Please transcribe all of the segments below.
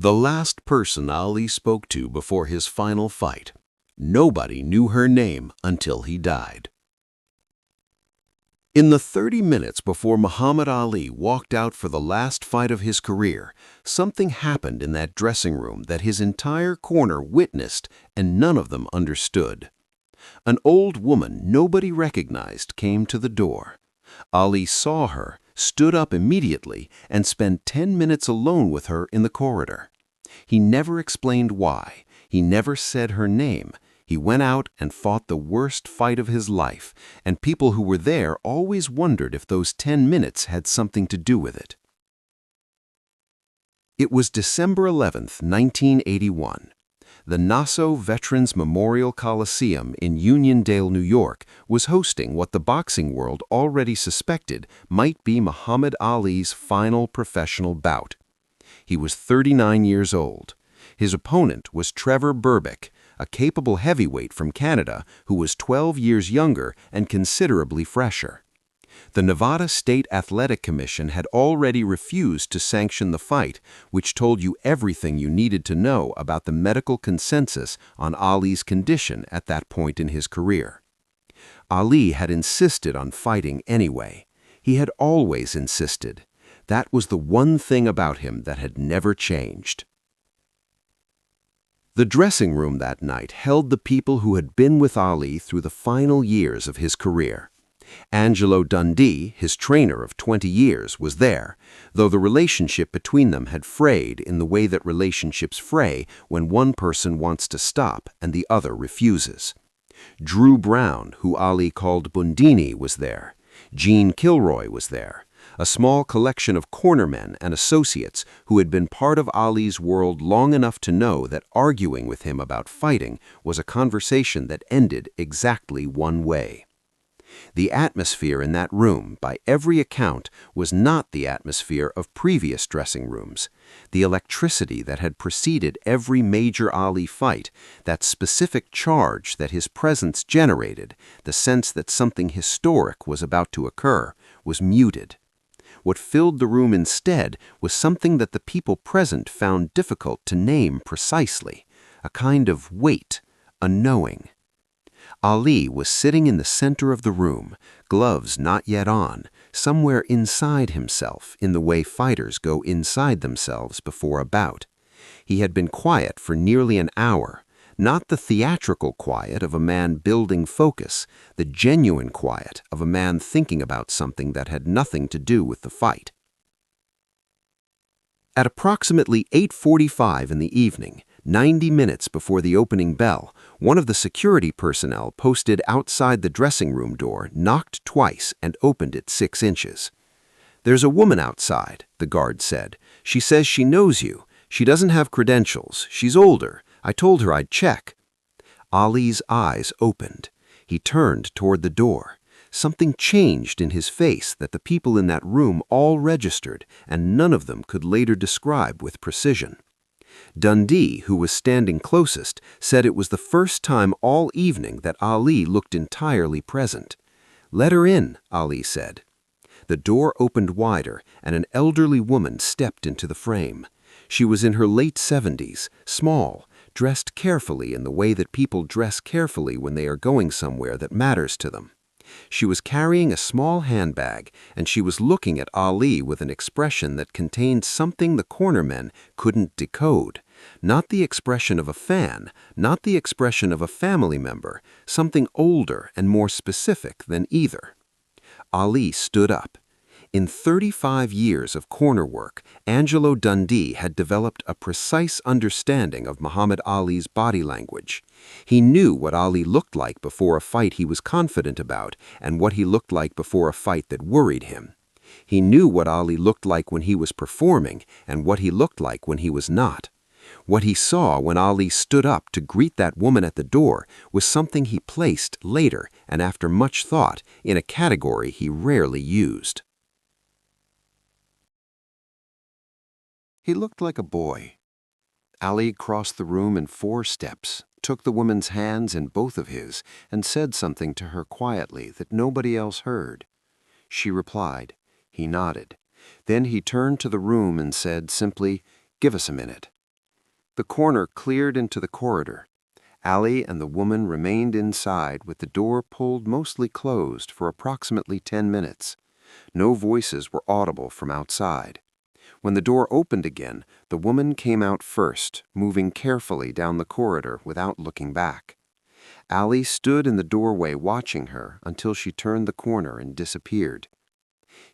The last person Ali spoke to before his final fight. Nobody knew her name until he died. In the 30 minutes before Muhammad Ali walked out for the last fight of his career, something happened in that dressing room that his entire corner witnessed and none of them understood. An old woman nobody recognized came to the door. Ali saw her, stood up immediately, and spent 10 minutes alone with her in the corridor. He never explained why. He never said her name. He went out and fought the worst fight of his life, and people who were there always wondered if those 10 minutes had something to do with it. It was December 11th, 1981. The Nassau Veterans Memorial Coliseum in Uniondale, New York, was hosting what the boxing world already suspected might be Muhammad Ali's final professional bout. He was 39 years old. His opponent was Trevor Berbick, a capable heavyweight from Canada who was 12 years younger and considerably fresher. The Nevada State Athletic Commission had already refused to sanction the fight, which told you everything you needed to know about the medical consensus on Ali's condition at that point in his career. Ali had insisted on fighting anyway. He had always insisted. That was the one thing about him that had never changed. The dressing room that night held the people who had been with Ali through the final years of his career. Angelo Dundee, his trainer of 20 years, was there, though the relationship between them had frayed in the way that relationships fray when one person wants to stop and the other refuses. Drew Brown, who Ali called Bundini, was there. Gene Kilroy was there. A small collection of cornermen and associates who had been part of Ali's world long enough to know that arguing with him about fighting was a conversation that ended exactly one way. The atmosphere in that room, by every account, was not the atmosphere of previous dressing rooms. The electricity that had preceded every major Ali fight, that specific charge that his presence generated, the sense that something historic was about to occur, was muted. What filled the room instead was something that the people present found difficult to name precisely, a kind of weight, a knowing. Ali was sitting in the center of the room, gloves not yet on, somewhere inside himself in the way fighters go inside themselves before a bout. He had been quiet for nearly an hour, not the theatrical quiet of a man building focus, the genuine quiet of a man thinking about something that had nothing to do with the fight. At approximately 8:45 in the evening, 90 minutes before the opening bell, one of the security personnel posted outside the dressing room door knocked twice and opened it 6 inches. "There's a woman outside," the guard said. "She says she knows you. She doesn't have credentials. She's older. I told her I'd check." Ali's eyes opened. He turned toward the door. Something changed in his face that the people in that room all registered, and none of them could later describe with precision. Dundee, who was standing closest, said it was the first time all evening that Ali looked entirely present. "Let her in," Ali said. The door opened wider, and an elderly woman stepped into the frame. She was in her late 70s, small, dressed carefully in the way that people dress carefully when they are going somewhere that matters to them. She was carrying a small handbag, and she was looking at Ali with an expression that contained something the cornermen couldn't decode. Not the expression of a fan, not the expression of a family member, something older and more specific than either. Ali stood up. In 35 years of corner work, Angelo Dundee had developed a precise understanding of Muhammad Ali's body language. He knew what Ali looked like before a fight he was confident about and what he looked like before a fight that worried him. He knew what Ali looked like when he was performing and what he looked like when he was not. What he saw when Ali stood up to greet that woman at the door was something he placed later and after much thought in a category he rarely used. He looked like a boy. Ali crossed the room in 4 steps, took the woman's hands in both of his, and said something to her quietly that nobody else heard. She replied. He nodded. Then he turned to the room and said simply, "Give us a minute." The coroner cleared into the corridor. Ali and the woman remained inside with the door pulled mostly closed for approximately 10 minutes. No voices were audible from outside. When the door opened again, the woman came out first, moving carefully down the corridor without looking back. Ali stood in the doorway watching her until she turned the corner and disappeared.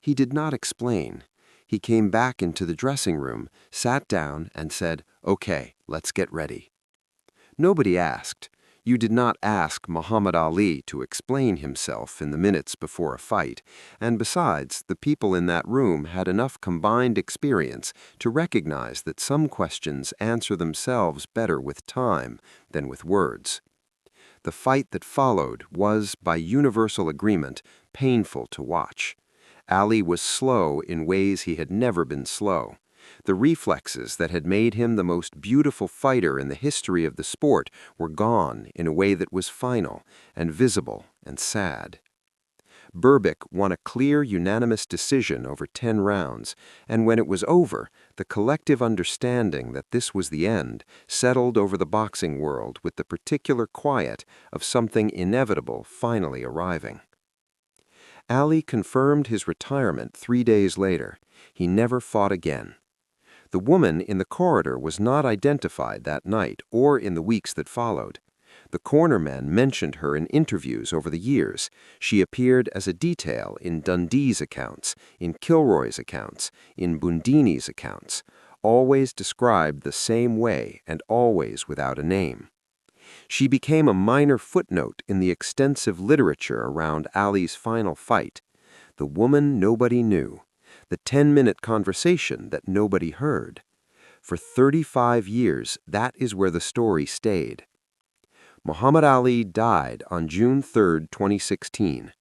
He did not explain. He came back into the dressing room, sat down, and said, "Okay, let's get ready." Nobody asked. You did not ask Muhammad Ali to explain himself in the minutes before a fight, and besides, the people in that room had enough combined experience to recognize that some questions answer themselves better with time than with words. The fight that followed was, by universal agreement, painful to watch. Ali was slow in ways he had never been slow. The reflexes that had made him the most beautiful fighter in the history of the sport were gone in a way that was final and visible and sad. Berbick won a clear, unanimous decision over 10 rounds, and when it was over, the collective understanding that this was the end settled over the boxing world with the particular quiet of something inevitable finally arriving. Ali confirmed his retirement 3 days later. He never fought again. The woman in the corridor was not identified that night or in the weeks that followed. The cornermen mentioned her in interviews over the years. She appeared as a detail in Dundee's accounts, in Kilroy's accounts, in Bundini's accounts, always described the same way and always without a name. She became a minor footnote in the extensive literature around Ali's final fight. The woman nobody knew. The 10-minute conversation that nobody heard. For 35 years, that is where the story stayed. Muhammad Ali died on June 3, 2016.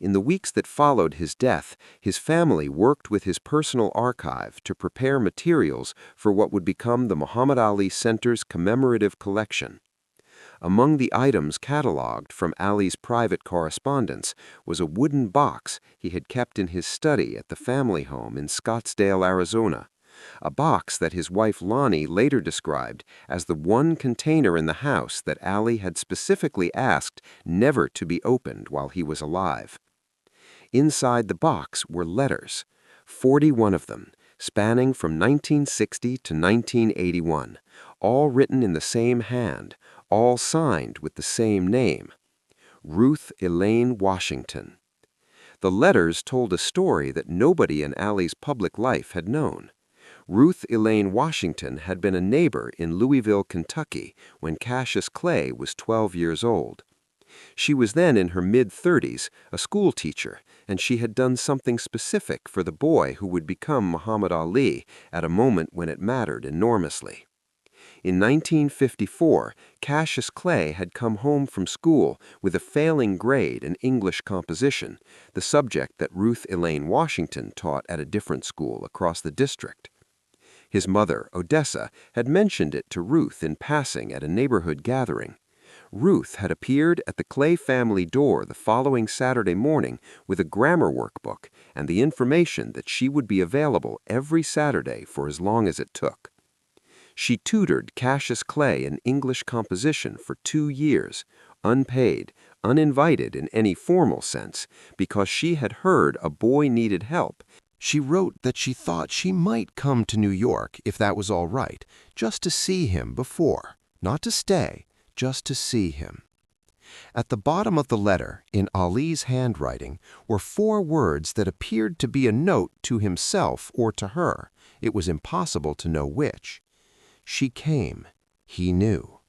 In the weeks that followed his death, his family worked with his personal archive to prepare materials for what would become the Muhammad Ali Center's commemorative collection. Among the items catalogued from Ali's private correspondence was a wooden box he had kept in his study at the family home in Scottsdale, Arizona, a box that his wife Lonnie later described as the one container in the house that Ali had specifically asked never to be opened while he was alive. Inside the box were letters, 41 of them, spanning from 1960 to 1981, all written in the same hand, all signed with the same name, Ruth Elaine Washington. The letters told a story that nobody in Ali's public life had known. Ruth Elaine Washington had been a neighbor in Louisville, Kentucky, when Cassius Clay was 12 years old. She was then in her mid-30s, a school teacher, and she had done something specific for the boy who would become Muhammad Ali at a moment when it mattered enormously. In 1954, Cassius Clay had come home from school with a failing grade in English composition, the subject that Ruth Elaine Washington taught at a different school across the district. His mother, Odessa, had mentioned it to Ruth in passing at a neighborhood gathering. Ruth had appeared at the Clay family door the following Saturday morning with a grammar workbook and the information that she would be available every Saturday for as long as it took. She tutored Cassius Clay in English composition for 2 years, unpaid, uninvited in any formal sense, because she had heard a boy needed help. She wrote that she thought she might come to New York, if that was all right, just to see him before, not to stay, just to see him. At the bottom of the letter, in Ali's handwriting, were 4 words that appeared to be a note to himself or to her. It was impossible to know which. She came. He knew.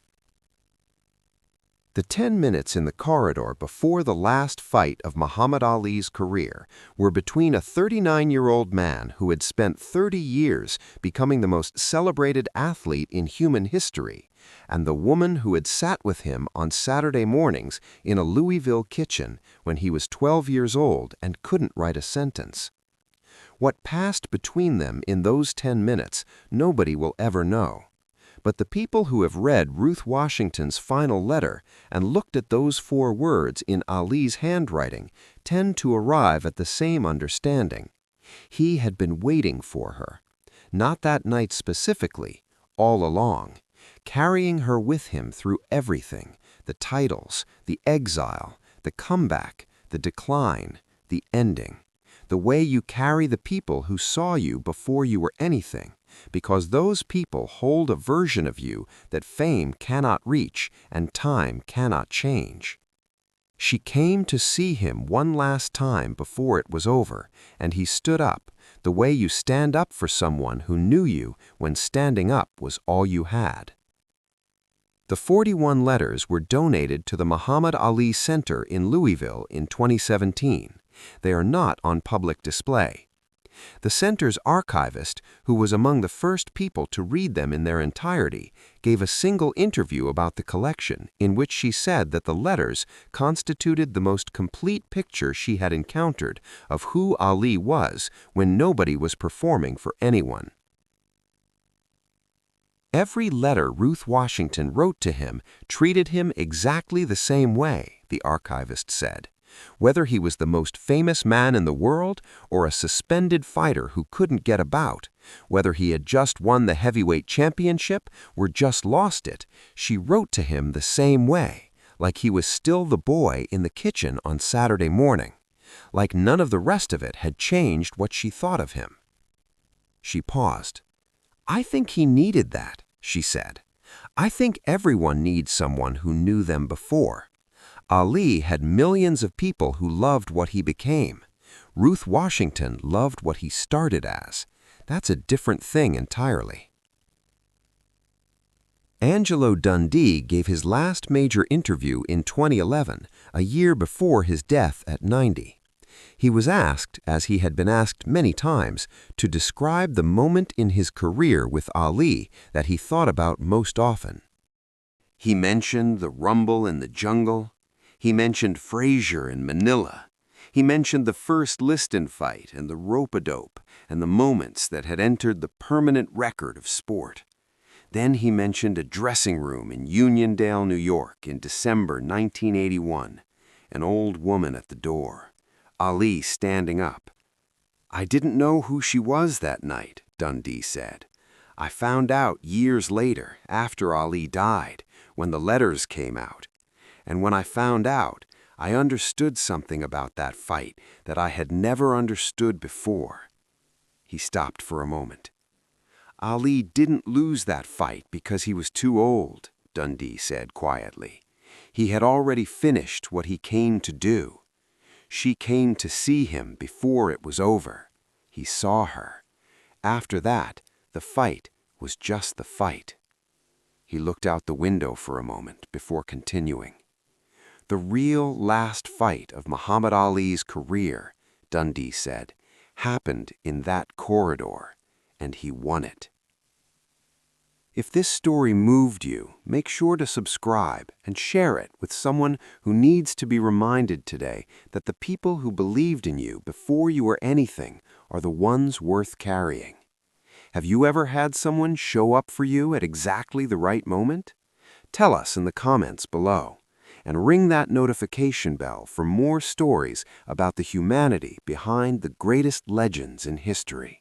The 10 minutes in the corridor before the last fight of Muhammad Ali's career were between a 39-year-old man who had spent 30 years becoming the most celebrated athlete in human history and the woman who had sat with him on Saturday mornings in a Louisville kitchen when he was 12 years old and couldn't write a sentence. What passed between them in those 10 minutes, nobody will ever know. But the people who have read Ruth Washington's final letter and looked at those 4 words in Ali's handwriting tend to arrive at the same understanding. He had been waiting for her. Not that night specifically, all along. carrying her with him through everything: the titles, the exile, the comeback, the decline, the ending. The way you carry the people who saw you before you were anything, because those people hold a version of you that fame cannot reach and time cannot change. She came to see him one last time before it was over, and he stood up, the way you stand up for someone who knew you when standing up was all you had. The 41 letters were donated to the Muhammad Ali Center in Louisville in 2017. They are not on public display. The center's archivist, who was among the first people to read them in their entirety, gave a single interview about the collection in which she said that the letters constituted the most complete picture she had encountered of who Ali was when nobody was performing for anyone. Every letter Ruth Washington wrote to him treated him exactly the same way, the archivist said. Whether he was the most famous man in the world or a suspended fighter who couldn't get about, whether he had just won the heavyweight championship or just lost it, she wrote to him the same way, like he was still the boy in the kitchen on Saturday morning, like none of the rest of it had changed what she thought of him. She paused. "I think he needed that," she said. "I think everyone needs someone who knew them before. Ali had millions of people who loved what he became. Ruth Washington loved what he started as. That's a different thing entirely." Angelo Dundee gave his last major interview in 2011, a year before his death at 90. He was asked, as he had been asked many times, to describe the moment in his career with Ali that he thought about most often. He mentioned the rumble in the jungle. He mentioned Frazier in Manila. He mentioned the first Liston fight and the rope-a-dope and the moments that had entered the permanent record of sport. Then he mentioned a dressing room in Uniondale, New York in December 1981, an old woman at the door, Ali standing up. "I didn't know who she was that night," Dundee said. "I found out years later, after Ali died, when the letters came out. And when I found out, I understood something about that fight that I had never understood before." He stopped for a moment. "Ali didn't lose that fight because he was too old," Dundee said quietly. "He had already finished what he came to do. She came to see him before it was over. He saw her. After that, the fight was just the fight." He looked out the window for a moment before continuing. "The real last fight of Muhammad Ali's career," Dundee said, "happened in that corridor, and he won it." If this story moved you, make sure to subscribe and share it with someone who needs to be reminded today that the people who believed in you before you were anything are the ones worth carrying. Have you ever had someone show up for you at exactly the right moment? Tell us in the comments below, and ring that notification bell for more stories about the humanity behind the greatest legends in history.